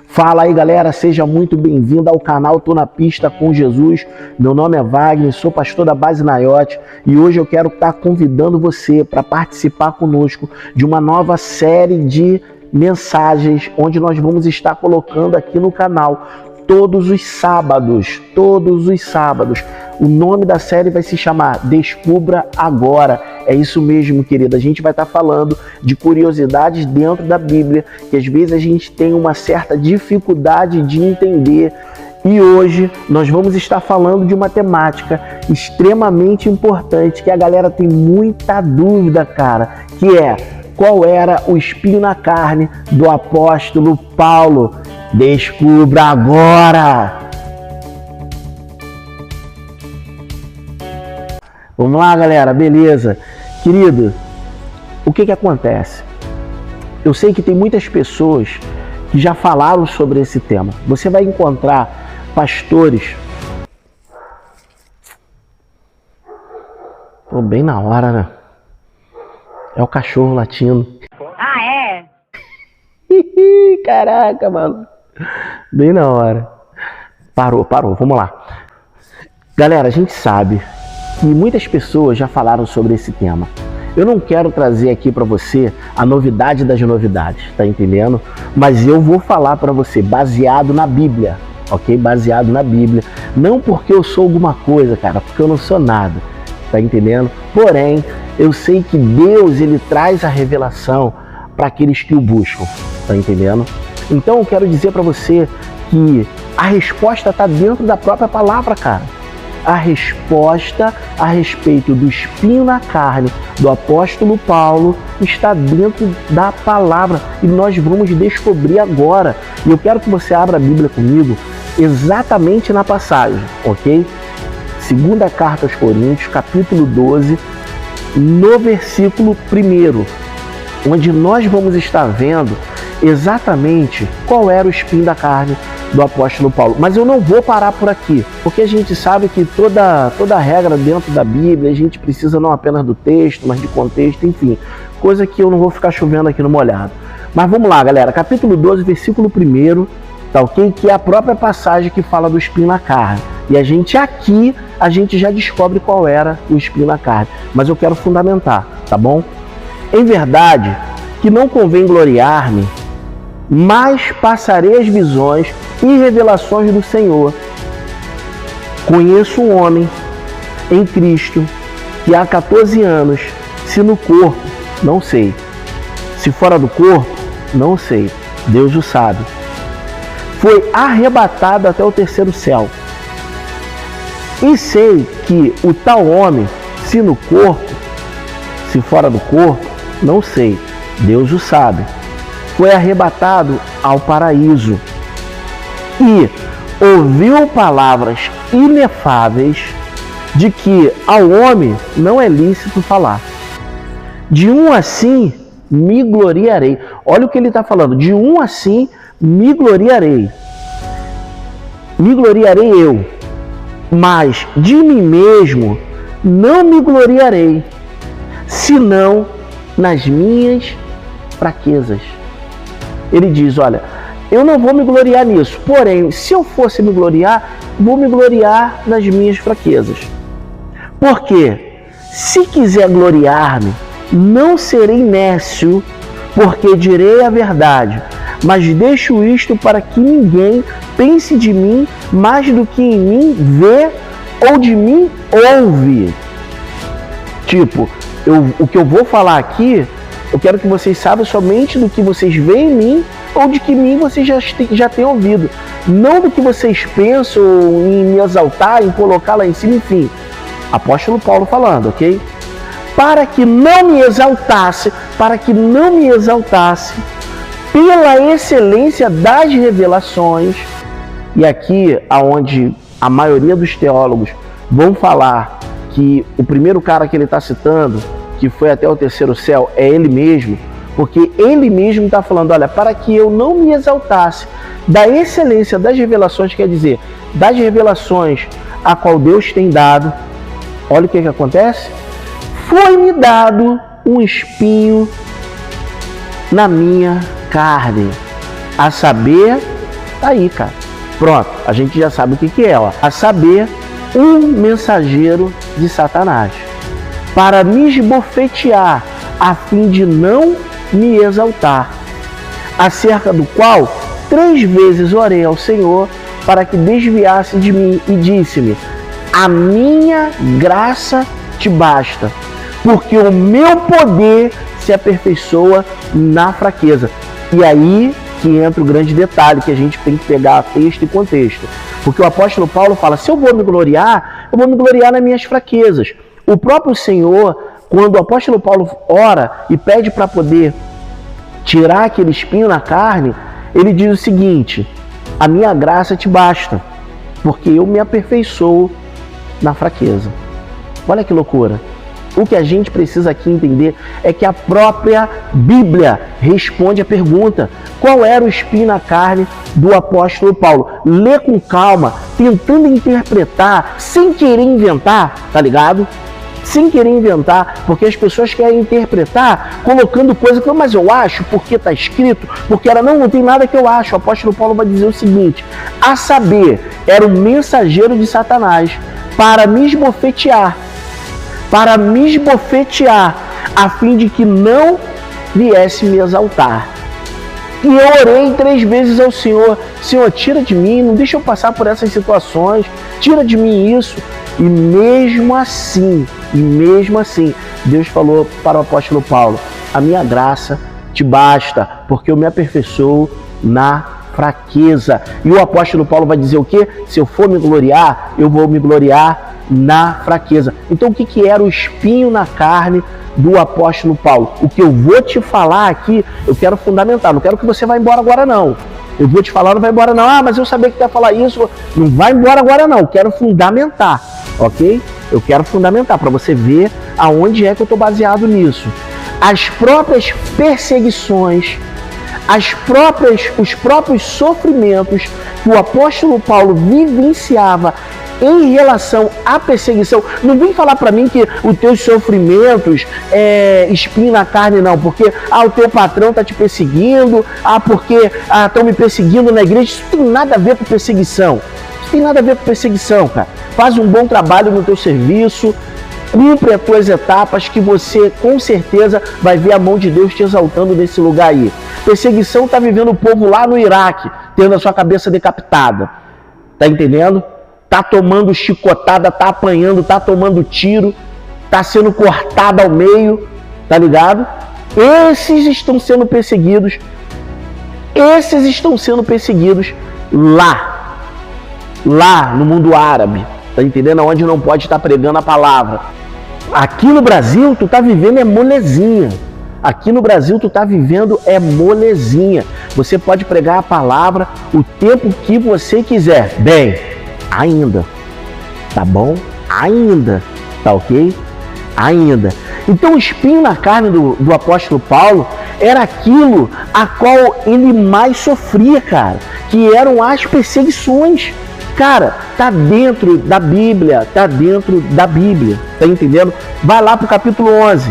Fala aí, galera, seja muito bem-vindo ao canal Tô na Pista com Jesus. Meu nome é Wagner, sou pastor da Base Naiote e hoje eu quero estar convidando você para participar conosco de uma nova série de mensagens onde nós vamos estar colocando aqui no canal todos os sábados. O nome da série vai se chamar Descubra Agora. É isso mesmo, querida. A gente vai estar falando de curiosidades dentro da Bíblia, que às vezes a gente tem uma certa dificuldade de entender. E hoje nós vamos estar falando de uma temática extremamente importante, que a galera tem muita dúvida, cara, que é: qual era o espinho na carne do apóstolo Paulo? Descubra agora! Vamos lá, galera, beleza? Querido, o que acontece? Eu sei que tem muitas pessoas que já falaram sobre esse tema. Você vai encontrar pastores... Pô, bem na hora, né? É o cachorro latindo. Ah, é? Caraca, mano. Bem na hora. Parou, vamos lá. Galera, a gente sabe que muitas pessoas já falaram sobre esse tema. Eu não quero trazer aqui para você a novidade das novidades, tá entendendo? Mas eu vou falar para você baseado na Bíblia, ok? Baseado na Bíblia. Não porque eu sou alguma coisa, cara, porque eu não sou nada, tá entendendo? Porém, eu sei que Deus, ele traz a revelação para aqueles que o buscam, tá entendendo? Então eu quero dizer para você que a resposta está dentro da própria palavra, cara. A resposta a respeito do espinho na carne do apóstolo Paulo está dentro da palavra e nós vamos descobrir agora. E eu quero que você abra a Bíblia comigo exatamente na passagem, ok? Segunda carta aos Coríntios, capítulo 12, no versículo 1, onde nós vamos estar vendo exatamente qual era o espinho da carne do apóstolo Paulo. Mas eu não vou parar por aqui, porque a gente sabe que toda regra dentro da Bíblia, a gente precisa não apenas do texto, mas de contexto, enfim, coisa que eu não vou ficar chovendo aqui no molhado. Mas vamos lá, galera, capítulo 12, versículo 1, tá ok? Que é a própria passagem que fala do espinho na carne. E a gente já descobre qual era o espinho na carne, mas eu quero fundamentar, tá bom? Em verdade, que não convém gloriar-me, mas passarei as visões e revelações do Senhor. Conheço um homem em Cristo que há 14 anos, se no corpo, não sei, se fora do corpo, não sei, Deus o sabe, foi arrebatado até o terceiro céu. E sei que o tal homem, se no corpo, se fora do corpo, não sei, Deus o sabe, foi arrebatado ao paraíso e ouviu palavras inefáveis de que ao homem não é lícito falar. De um assim me gloriarei. Olha o que ele está falando. De um assim me gloriarei. Me gloriarei eu, mas de mim mesmo não me gloriarei, senão nas minhas fraquezas. Ele diz, olha, eu não vou me gloriar nisso, porém, se eu fosse me gloriar, vou me gloriar nas minhas fraquezas. Porque, se quiser gloriar-me, não serei nécio, porque direi a verdade, mas deixo isto para que ninguém pense de mim mais do que em mim vê ou de mim ouve. Tipo, o que eu vou falar aqui, eu quero que vocês saibam somente do que vocês veem em mim ou de que mim vocês já têm ouvido. Não do que vocês pensam em me exaltar, em colocar lá em cima, enfim. Apóstolo Paulo falando, ok? Para que não me exaltasse, pela excelência das revelações. E aqui, aonde a maioria dos teólogos vão falar que o primeiro cara que ele está citando, que foi até o terceiro céu, é ele mesmo, porque ele mesmo está falando, olha, para que eu não me exaltasse da excelência das revelações, quer dizer, das revelações a qual Deus tem dado, olha o que acontece, foi-me dado um espinho na minha carne. A saber, tá aí, cara. Pronto, a gente já sabe o que é, ó. A saber, um mensageiro de Satanás, para me esbofetear, a fim de não me exaltar, acerca do qual 3 vezes orei ao Senhor para que desviasse de mim e disse-me: a minha graça te basta, porque o meu poder se aperfeiçoa na fraqueza. E aí que entra o grande detalhe, que a gente tem que pegar texto e contexto. Porque o apóstolo Paulo fala, se eu vou me gloriar, eu vou me gloriar nas minhas fraquezas. O próprio Senhor, quando o apóstolo Paulo ora e pede para poder tirar aquele espinho na carne, ele diz o seguinte: a minha graça te basta, porque eu me aperfeiçoo na fraqueza. Olha que loucura. O que a gente precisa aqui entender é que a própria Bíblia responde a pergunta: qual era o espinho na carne do apóstolo Paulo? Lê com calma, tentando interpretar, sem querer inventar, tá ligado? Sem querer inventar, porque as pessoas querem interpretar colocando coisa que, mas eu acho, porque está escrito, porque era, não tem nada que eu acho. O apóstolo Paulo vai dizer o seguinte: a saber, era o mensageiro de Satanás para me esbofetear, a fim de que não viesse me exaltar. E eu orei 3 vezes ao Senhor: Senhor, tira de mim, não deixa eu passar por essas situações, tira de mim isso. E mesmo assim, Deus falou para o apóstolo Paulo: a minha graça te basta, porque eu me aperfeiçoo na fraqueza. E o apóstolo Paulo vai dizer o quê? Se eu for me gloriar, eu vou me gloriar na fraqueza. Então o que era o espinho na carne do apóstolo Paulo? O que eu vou te falar aqui, eu quero fundamentar, não quero que você vá embora agora não. Eu vou te falar, não vai embora não. Ah, mas eu sabia que tu ia falar isso. Não vai embora agora não, eu quero fundamentar, ok? Eu quero fundamentar para você ver aonde é que eu estou baseado nisso. As próprias perseguições, os próprios sofrimentos que o apóstolo Paulo vivenciava em relação à perseguição. Não vem falar para mim que os teus sofrimentos é espinho na carne, não, porque o teu patrão está te perseguindo, porque estão me perseguindo na igreja. Isso tem nada a ver com perseguição. Isso tem nada a ver com perseguição, cara. Faz um bom trabalho no teu serviço, cumpre as tuas etapas, que você com certeza vai ver a mão de Deus te exaltando nesse lugar aí. Perseguição está vivendo o povo lá no Iraque, tendo a sua cabeça decapitada. Tá entendendo? Tá tomando chicotada, tá apanhando, tá tomando tiro, tá sendo cortado ao meio, tá ligado? Esses estão sendo perseguidos lá no mundo árabe, tá entendendo? Onde não pode estar pregando a palavra. Aqui no Brasil, tu tá vivendo é molezinha. Você pode pregar a palavra o tempo que você quiser. Bem, ainda, tá bom? Ainda, tá ok? Ainda. Então o espinho na carne do apóstolo Paulo era aquilo a qual ele mais sofria, cara, que eram as perseguições. Cara, tá dentro da Bíblia, tá entendendo? Vai lá pro capítulo 11.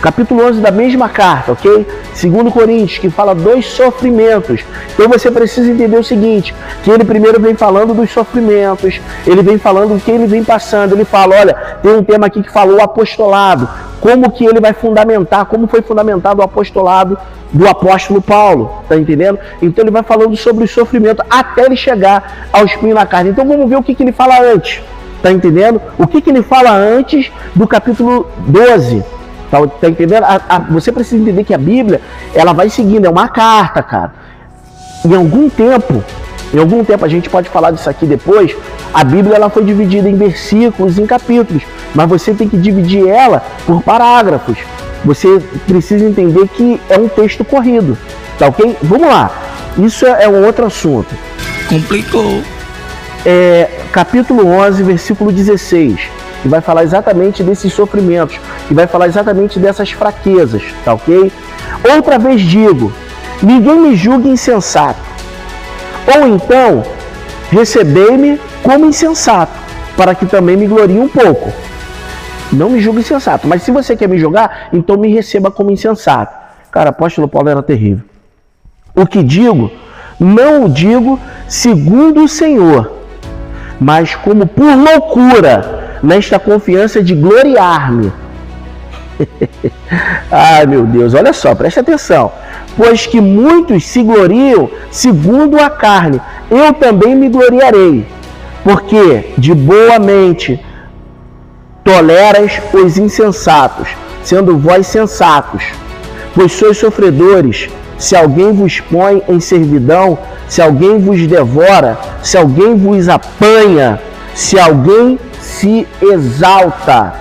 Capítulo 11 da mesma carta, ok? 2 Coríntios, que fala dos sofrimentos. Então você precisa entender o seguinte, que ele primeiro vem falando dos sofrimentos, ele vem falando o que ele vem passando. Ele fala, olha, tem um tema aqui que falou o apostolado, como que ele vai fundamentar, como foi fundamentado o apostolado do apóstolo Paulo, tá entendendo? Então ele vai falando sobre o sofrimento até ele chegar ao espinho na carne. Então vamos ver o que ele fala antes, tá entendendo? O que ele fala antes do capítulo 12. Tá entendendo? Você precisa entender que a Bíblia, ela vai seguindo, é uma carta, cara. Em algum tempo, a gente pode falar disso aqui depois, a Bíblia ela foi dividida em versículos, em capítulos, mas você tem que dividir ela por parágrafos. Você precisa entender que é um texto corrido, tá ok? Vamos lá, isso é um outro assunto. Complicou. Capítulo 11, versículo 16. Que vai falar exatamente desses sofrimentos, que vai falar exatamente dessas fraquezas, tá ok? Outra vez digo, ninguém me julgue insensato, ou então recebei-me como insensato, para que também me glorie um pouco. Não me julgue insensato, mas se você quer me julgar, então me receba como insensato. Cara, apóstolo Paulo era terrível. O que digo, não o digo segundo o Senhor, mas como por loucura, nesta confiança de gloriar-me. Ai, meu Deus, olha só, preste atenção. Pois que muitos se gloriam segundo a carne, eu também me gloriarei. Porque de boa mente toleras os insensatos, sendo vós sensatos. Pois sois sofredores, se alguém vos põe em servidão, se alguém vos devora, se alguém vos apanha, se alguém se exalta,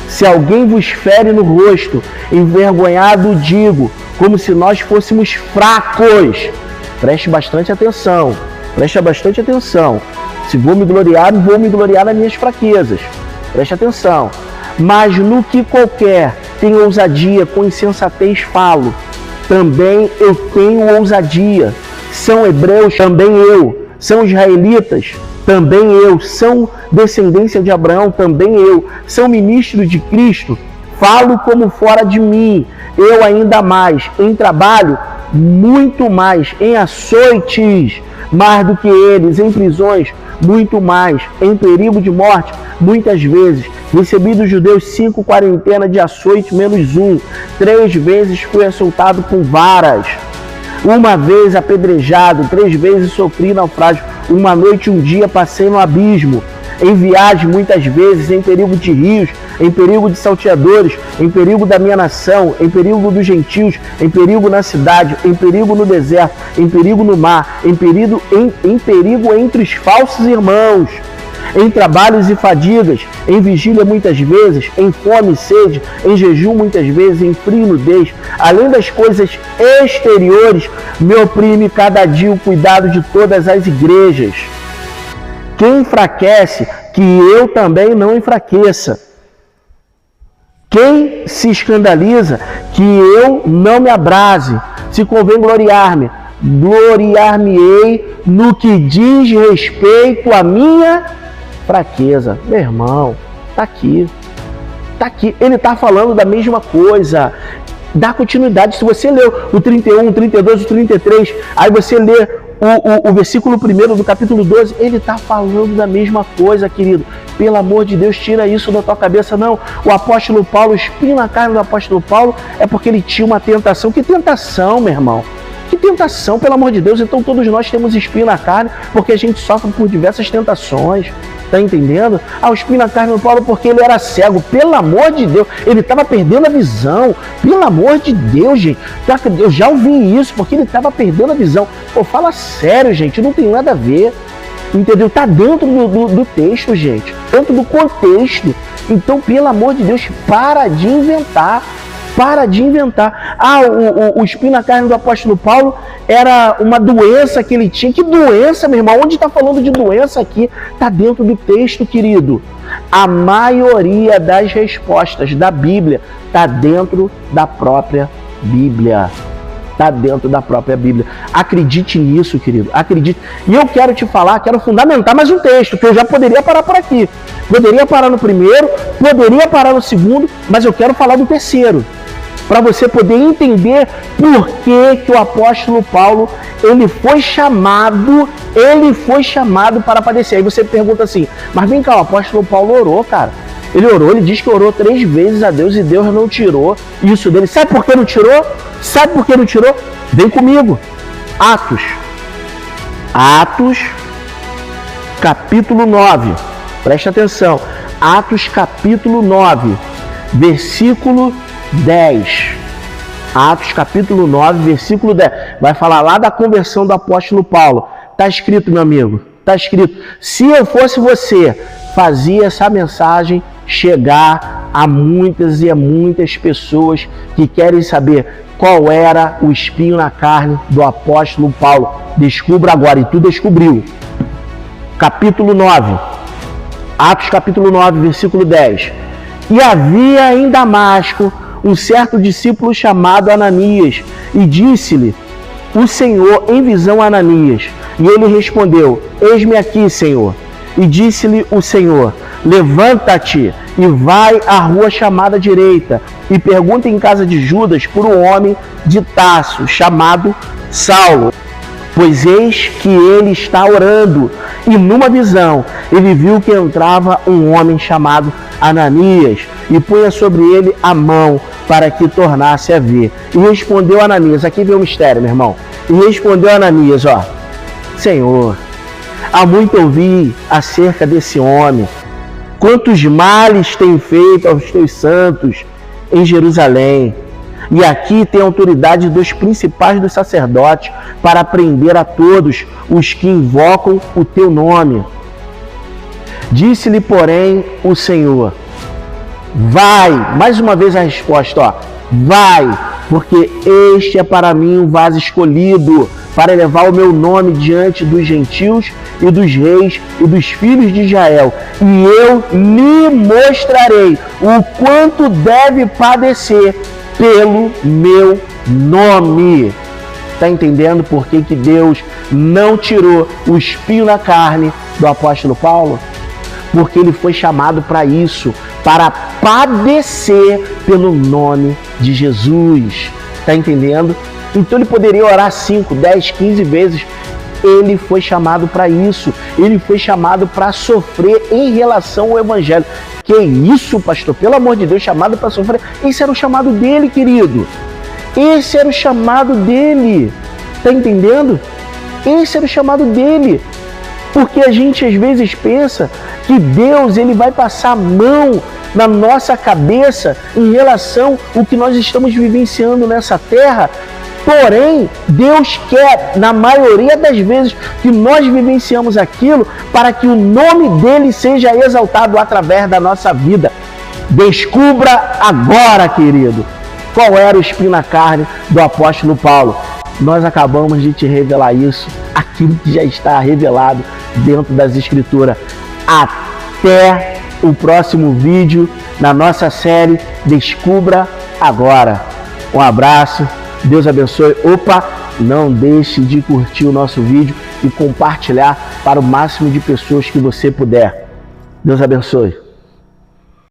se alguém vos fere no rosto, envergonhado digo, como se nós fôssemos fracos. Preste bastante atenção, Se vou me gloriar nas minhas fraquezas. Preste atenção. Mas no que qualquer tem ousadia, com insensatez falo. Também eu tenho ousadia. São hebreus, também eu. São israelitas, também eu. São descendência de Abraão, também eu. São ministros de Cristo, falo como fora de mim. Eu ainda mais. Em trabalho, muito mais. Em açoites, mais do que eles. Em prisões, muito mais. Em perigo de morte, muitas vezes. Recebi dos judeus 5 quarentenas de açoite menos 1. 3 vezes fui açoitado com varas. Uma vez apedrejado, 3 vezes sofri naufrágio. Uma noite e um dia passei no abismo. Em viagem, muitas vezes, em perigo de rios, em perigo de salteadores, em perigo da minha nação, em perigo dos gentios, em perigo na cidade, em perigo no deserto, em perigo no mar, em perigo entre os falsos irmãos, em trabalhos e fadigas, em vigília muitas vezes, em fome e sede, em jejum muitas vezes, em frio e nudez. Além das coisas exteriores, me oprime cada dia o cuidado de todas as igrejas. Quem enfraquece, que eu também não enfraqueça. Quem se escandaliza, que eu não me abrase. Se convém gloriar-me, gloriar-me-ei no que diz respeito à minha fraqueza. Meu irmão, tá aqui. Ele tá falando da mesma coisa. Dá continuidade. Se você leu o 31, o 32, o 33, aí você lê o versículo 1 do capítulo 12, ele está falando da mesma coisa, querido. Pelo amor de Deus, tira isso da tua cabeça. Não, o apóstolo Paulo, o espinho na carne do apóstolo Paulo é porque ele tinha uma tentação. Que tentação, meu irmão? Que tentação, pelo amor de Deus. Então todos nós temos espinho na carne porque a gente sofre por diversas tentações. Tá entendendo? O espinho na carne do Paulo porque ele era cego. Pelo amor de Deus, ele estava perdendo a visão. Pelo amor de Deus, gente. Eu já ouvi isso, porque ele estava perdendo a visão. Pô, fala sério, gente. Não tem nada a ver. Entendeu? Tá dentro do texto, gente. Dentro do contexto. Então, pelo amor de Deus, para de inventar. Para de inventar. O espinho na carne do apóstolo Paulo era uma doença que ele tinha. Que doença, meu irmão? Onde está falando de doença aqui? Está dentro do texto, querido. A maioria das respostas da Bíblia está dentro da própria Bíblia. Está dentro da própria Bíblia. Acredite nisso, querido. Acredite. E eu quero te falar, quero fundamentar mais um texto, que eu já poderia parar por aqui. Poderia parar no primeiro, poderia parar no segundo, mas eu quero falar do terceiro. Para você poder entender por que o apóstolo Paulo ele foi chamado para padecer. Aí você pergunta assim, mas vem cá, o apóstolo Paulo orou, cara. Ele orou, ele diz que orou 3 vezes a Deus e Deus não tirou isso dele. Sabe por que não tirou? Sabe por que não tirou? Vem comigo. Atos, capítulo 9. Preste atenção. Atos, capítulo 9, versículo 10. Atos capítulo 9, versículo 10. Vai falar lá da conversão do apóstolo Paulo. Está escrito, meu amigo. Está escrito. Se eu fosse você, fazia essa mensagem chegar a muitas e a muitas pessoas que querem saber qual era o espinho na carne do apóstolo Paulo. Descubra agora. E tu descobriu. Capítulo 9. Atos capítulo 9, versículo 10. E havia em Damasco um certo discípulo chamado Ananias, e disse-lhe o Senhor em visão a Ananias. E ele respondeu, eis-me aqui, Senhor. E disse-lhe o Senhor, levanta-te e vai à rua chamada direita, e pergunta em casa de Judas por um homem de Tarso, chamado Saulo, pois eis que ele está orando, e numa visão ele viu que entrava um homem chamado Ananias, e punha sobre ele a mão para que tornasse a ver. E respondeu Ananias, aqui vem o mistério, meu irmão, e respondeu Ananias, Senhor, há muito ouvi acerca desse homem, quantos males tem feito aos teus santos em Jerusalém. E aqui tem autoridade dos principais dos sacerdotes para prender a todos os que invocam o teu nome. Disse-lhe, porém, o Senhor, vai, mais uma vez a resposta, vai, porque este é para mim um vaso escolhido, para elevar o meu nome diante dos gentios e dos reis e dos filhos de Israel. E eu lhe mostrarei o quanto deve padecer pelo meu nome. Está entendendo por que Deus não tirou o espinho na carne do apóstolo Paulo? Porque ele foi chamado para isso, para padecer pelo nome de Jesus. Está entendendo? Então ele poderia orar 5, 10, 15 vezes. Ele foi chamado para isso. Ele foi chamado para sofrer em relação ao evangelho. Que isso, pastor? Pelo amor de Deus, chamado para sofrer. Esse era o chamado dele, querido. Esse era o chamado dele. Está entendendo? Esse era o chamado dele. Porque a gente às vezes pensa que Deus ele vai passar a mão na nossa cabeça em relação ao que nós estamos vivenciando nessa terra. Porém, Deus quer, na maioria das vezes que nós vivenciamos aquilo, para que o nome dele seja exaltado através da nossa vida. Descubra agora, querido, qual era o espinho na carne do apóstolo Paulo. Nós acabamos de te revelar isso, aquilo que já está revelado dentro das Escrituras. Até o próximo vídeo na nossa série Descubra Agora. Um abraço. Deus abençoe. Não deixe de curtir o nosso vídeo e compartilhar para o máximo de pessoas que você puder. Deus abençoe.